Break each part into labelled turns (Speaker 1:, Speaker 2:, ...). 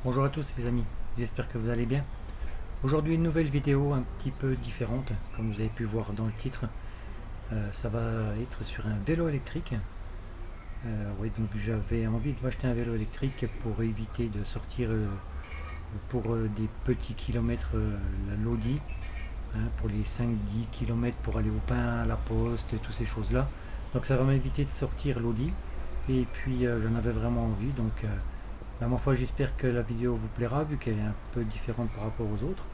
Speaker 1: Bonjour à tous les amis, j'espère que vous allez bien. Aujourd'hui une nouvelle vidéo un petit peu différente, comme vous avez pu voir dans le titre. Ça va être sur un vélo électrique. Oui, donc j'avais envie de m'acheter un vélo électrique pour éviter de sortir pour des petits kilomètres la Lodi, pour les 5-10 kilomètres pour aller au pain, à la poste, et toutes ces choses-là. Donc ça va m'éviter de sortir Lodi. Et puis j'en avais vraiment envie, donc ma foi, j'espère que la vidéo vous plaira vu qu'elle est un peu différente par rapport aux autres.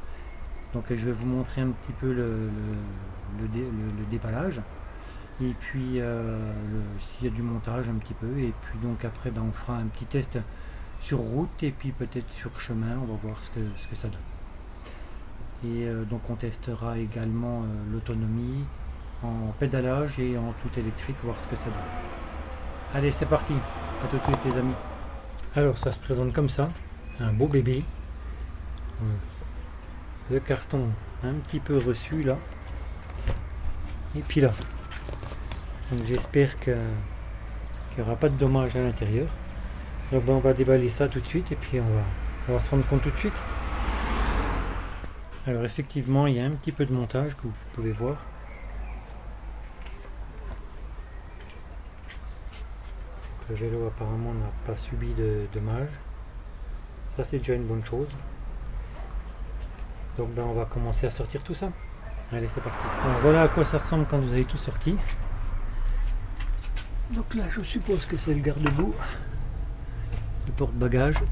Speaker 1: Donc je vais vous montrer un petit peu le déballage et puis s'il y a du montage un petit peu, et puis donc après on fera un petit test sur route et puis peut-être sur chemin, on va voir ce que ça donne. Et donc on testera également l'autonomie en pédalage et en tout électrique, voir ce que ça donne. Allez, c'est parti, à tout de suite les amis. Alors ça se présente comme ça, un beau bébé. Le carton un petit peu reçu là. Et puis là. Donc j'espère qu'il n'y aura pas de dommages à l'intérieur. Donc on va déballer ça tout de suite et puis on va se rendre compte tout de suite. Alors effectivement il y a un petit peu de montage que vous pouvez voir. Le vélo apparemment n'a pas subi de dommages. Ça c'est déjà une bonne chose. Donc on va commencer à sortir tout ça. Allez, c'est parti. Alors, voilà à quoi ça ressemble quand vous avez tout sorti. Donc là je suppose que c'est le garde-boue, le porte-bagages,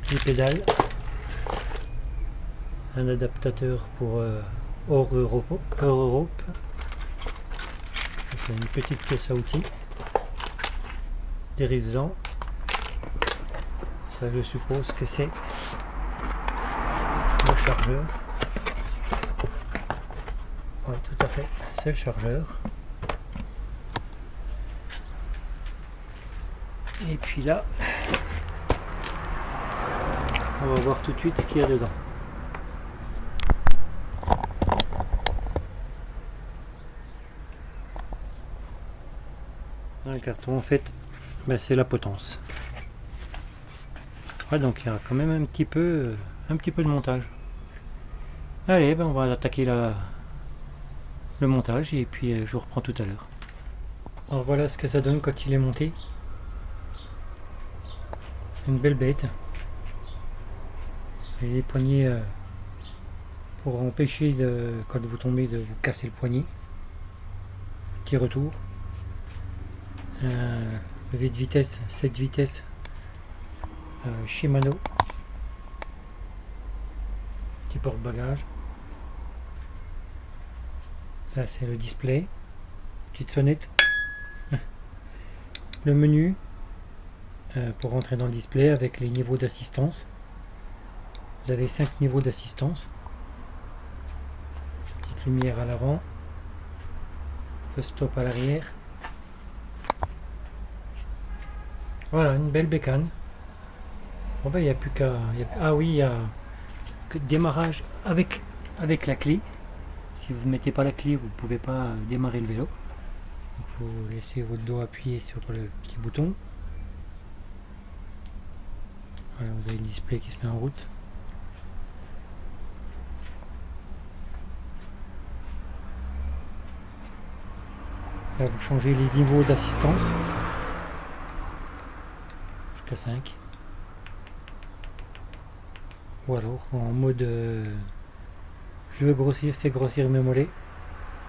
Speaker 1: les pédales, un adaptateur pour hors Europe, c'est une petite pièce à outils, des rivets. Ça je suppose que c'est le chargeur. Oui, tout à fait, c'est le chargeur. Et puis là, on va voir tout de suite ce qu'il y a dedans. Dans le carton, en fait, c'est la potence. Ouais, donc il y a quand même un petit peu de montage. Allez, on va attaquer le montage et puis je vous reprends tout à l'heure. Alors voilà ce que ça donne quand il est monté. Une belle bête. Et les poignées pour empêcher quand vous tombez de vous casser le poignet. Petit retour. Levé de vitesse, 7 vitesses Shimano. Petit porte-bagages. Là c'est le display. Petite sonnette. Le menu pour rentrer dans le display avec les niveaux d'assistance. Vous avez 5 niveaux d'assistance. Petite lumière à l'avant. Le stop à l'arrière. Voilà, une belle bécane. Bon il n'y a plus qu'à... Ah oui, il y a que démarrage avec la clé. Si vous ne mettez pas la clé, vous ne pouvez pas démarrer le vélo. Il faut laisser votre doigt appuyé sur le petit bouton. Voilà, vous avez le display qui se met en route. Là, vous changez les niveaux d'assistance jusqu'à 5. Ou alors en mode je veux grossir, fais grossir mes mollets,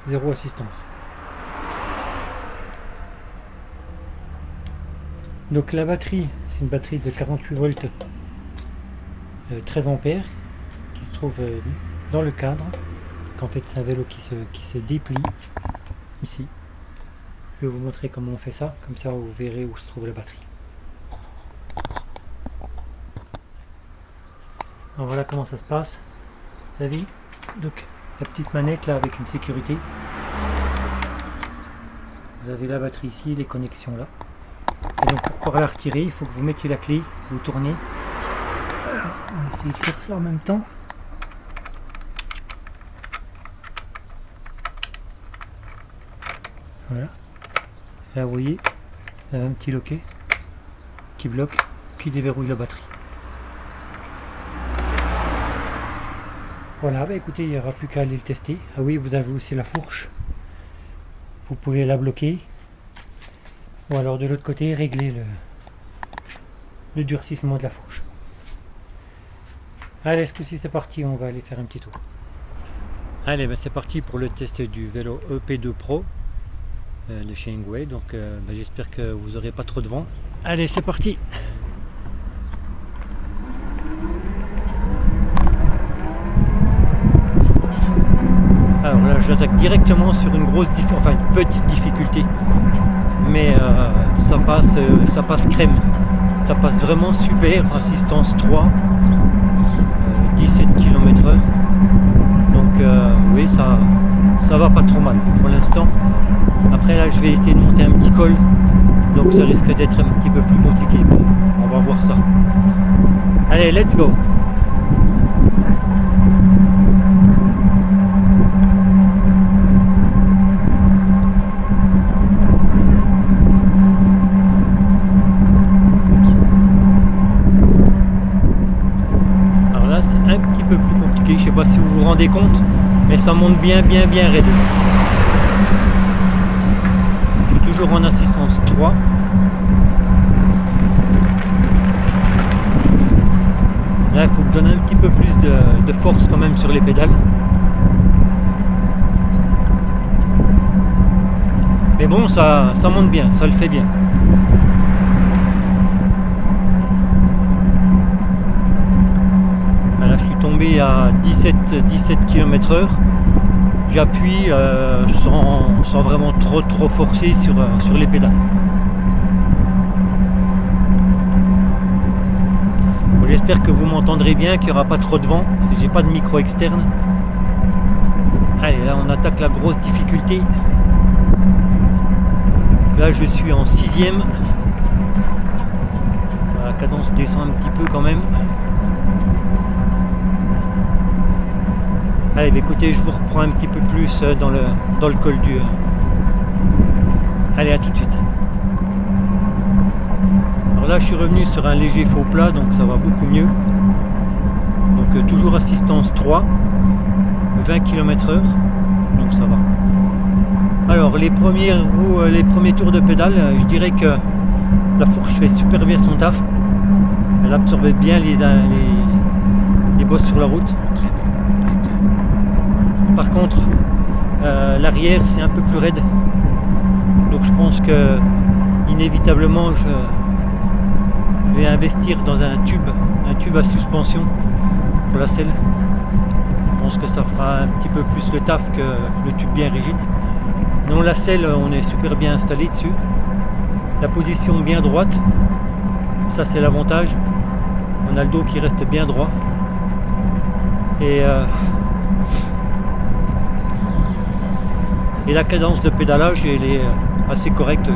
Speaker 1: 0 assistance. Donc la batterie, c'est une batterie de 48 volts 13 ampères qui se trouve dans le cadre. En fait c'est un vélo qui se déplie ici. Je vais vous montrer comment on fait ça, comme ça vous verrez où se trouve la batterie. Alors voilà comment ça se passe. Vous avez donc la petite manette là avec une sécurité. Vous avez la batterie ici, les connexions là. Et donc pour la retirer, il faut que vous mettiez la clé, vous tournez. Alors, on va essayer de faire ça en même temps. Voilà. Là vous voyez, il y a un petit loquet qui bloque, qui déverrouille la batterie. Voilà, bah écoutez, il n'y aura plus qu'à aller le tester. Ah oui, vous avez aussi la fourche. Vous pouvez la bloquer. Ou alors de l'autre côté, régler le durcissement de la fourche. Allez, ce coup-ci c'est parti, on va aller faire un petit tour. Allez, ben c'est parti pour le test du vélo EP2 Pro de chez Engway. Donc ben j'espère que vous n'aurez pas trop de vent. Allez, c'est parti. Alors là, j'attaque directement sur une grosse difficulté, enfin une petite difficulté, mais ça passe crème, ça passe vraiment super. Assistance 3, 17 km/h. Donc oui, ça va pas trop mal pour l'instant. Après là, je vais essayer de monter un petit col, donc ça risque d'être un petit peu plus compliqué. On va voir ça. Allez, let's go. Un petit peu plus compliqué, je sais pas si vous vous rendez compte, mais ça monte bien raide. Je suis toujours en assistance 3. Là il faut donner un petit peu plus de force quand même sur les pédales, mais bon, ça monte bien, ça le fait bien. Là je suis tombé à 17 km/h. J'appuie sans vraiment trop forcer sur les pédales. Bon, j'espère que vous m'entendrez bien, qu'il n'y aura pas trop de vent, parce que j'ai pas de micro externe. Allez, là on attaque la grosse difficulté. Là je suis en 6e. La cadence descend un petit peu quand même. Allez, bah écoutez, je vous reprends un petit peu plus dans le col du... Allez, à tout de suite. Alors là, je suis revenu sur un léger faux plat, donc ça va beaucoup mieux. Donc toujours assistance 3, 20 km/h, donc ça va. Alors les premiers tours de pédale, je dirais que la fourche fait super bien son taf. Elle absorbe bien les bosses sur la route. Par contre, l'arrière c'est un peu plus raide, donc je pense que inévitablement je vais investir dans un tube à suspension pour la selle. Je pense que ça fera un petit peu plus le taf que le tube bien rigide. Non, la selle, on est super bien installé dessus, la position bien droite, ça c'est l'avantage. On a le dos qui reste bien droit et la cadence de pédalage elle est assez correcte.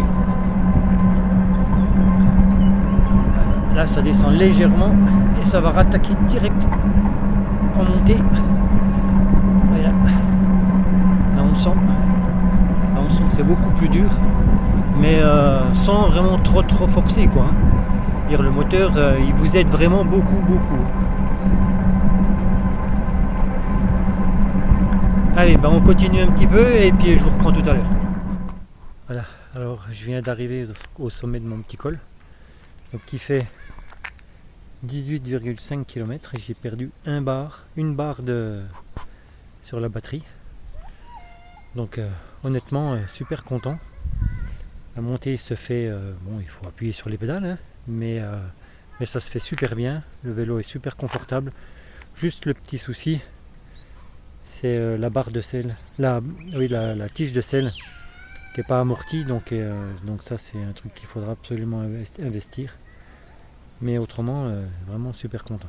Speaker 1: Là ça descend légèrement et ça va rattaquer direct en montée. Voilà. Là on sent que c'est beaucoup plus dur, mais sans vraiment trop forcer quoi. Dire, le moteur il vous aide vraiment beaucoup. Allez, ben on continue un petit peu et puis je vous reprends tout à l'heure. Voilà, alors je viens d'arriver au sommet de mon petit col, donc qui fait 18,5 km et j'ai perdu une barre sur la batterie. Donc honnêtement super content. La montée se fait, bon il faut appuyer sur les pédales, hein, mais ça se fait super bien. Le vélo est super confortable. Juste le petit souci, c'est la barre de selle, la tige de selle qui n'est pas amortie, donc ça c'est un truc qu'il faudra absolument investir. Mais autrement, vraiment super content.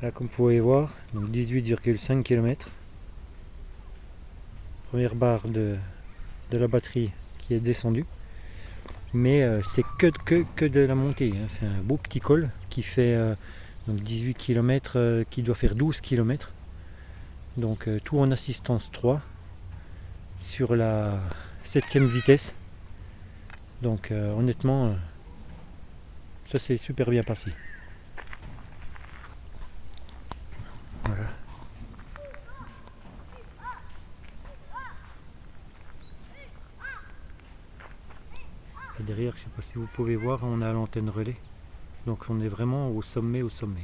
Speaker 1: Là comme vous pouvez voir, 18,5 km. Première barre de la batterie qui est descendue. Mais c'est que de la montée, hein. C'est un beau petit col qui fait donc 18 km, qui doit faire 12 km. Donc tout en assistance 3 sur la 7e vitesse. Donc honnêtement ça s'est super bien passé. Voilà. Et derrière, je sais pas si vous pouvez voir, on a l'antenne relais. Donc on est vraiment au sommet, au sommet.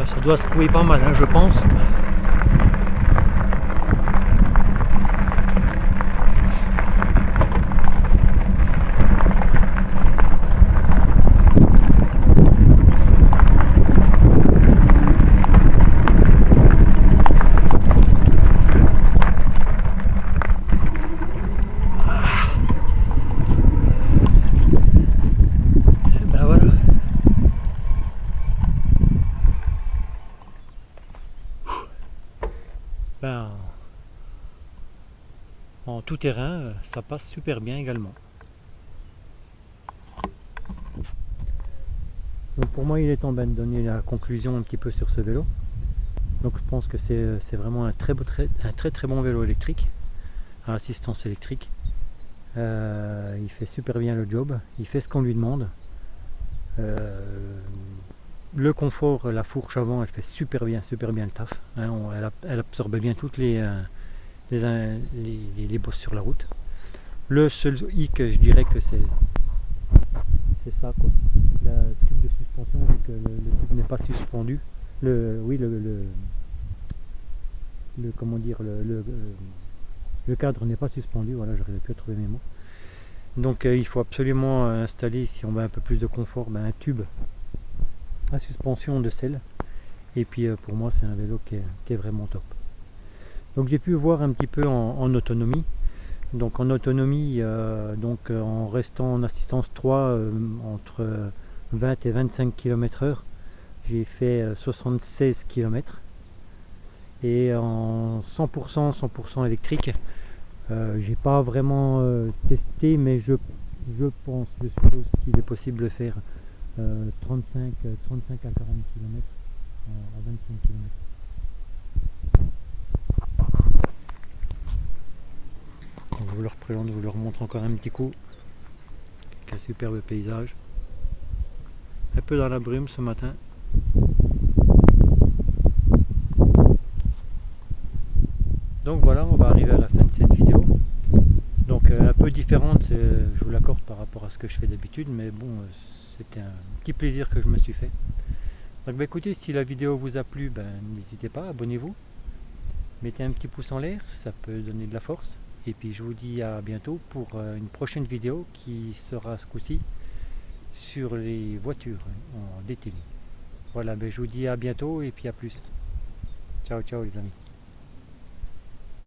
Speaker 1: Ça doit secouer pas mal, hein, je pense. Ben voilà. Ben, en tout terrain, ça passe super bien également. Donc pour moi, il est temps de donner la conclusion un petit peu sur ce vélo. Donc je pense que c'est vraiment un très bon vélo électrique, à assistance électrique. Il fait super bien le job, il fait ce qu'on lui demande. Le confort, la fourche avant, elle fait super bien le taf. Hein, elle absorbe bien toutes les bosses sur la route. Le seul hic, je dirais que c'est ça, quoi. Le tube de suspension, vu que le tube n'est pas suspendu. Comment dire, le cadre n'est pas suspendu. Voilà, j'arrive plus à trouver mes mots. Donc il faut absolument installer, si on veut un peu plus de confort, un tube à suspension de selle. Et puis pour moi, c'est un vélo qui est vraiment top. Donc j'ai pu voir un petit peu en autonomie. Donc en autonomie, en restant en assistance 3 entre 20 et 25 km/h, j'ai fait 76 km. Et en 100% électrique, j'ai pas vraiment testé, mais je suppose qu'il est possible de faire 35 à 40 km à 25 km. Je vous le représente, je vous le remontre encore un petit coup. Avec un superbe paysage. Un peu dans la brume ce matin. Donc voilà, on va arriver à la fin de cette vidéo. Donc un peu différente, je vous l'accorde, par rapport à ce que je fais d'habitude, mais bon, c'était un petit plaisir que je me suis fait. Donc écoutez, si la vidéo vous a plu, n'hésitez pas, abonnez-vous. Mettez un petit pouce en l'air, ça peut donner de la force. Et puis je vous dis à bientôt pour une prochaine vidéo qui sera ce coup-ci sur les voitures en DTV. Voilà, je vous dis à bientôt et puis à plus. Ciao ciao les amis.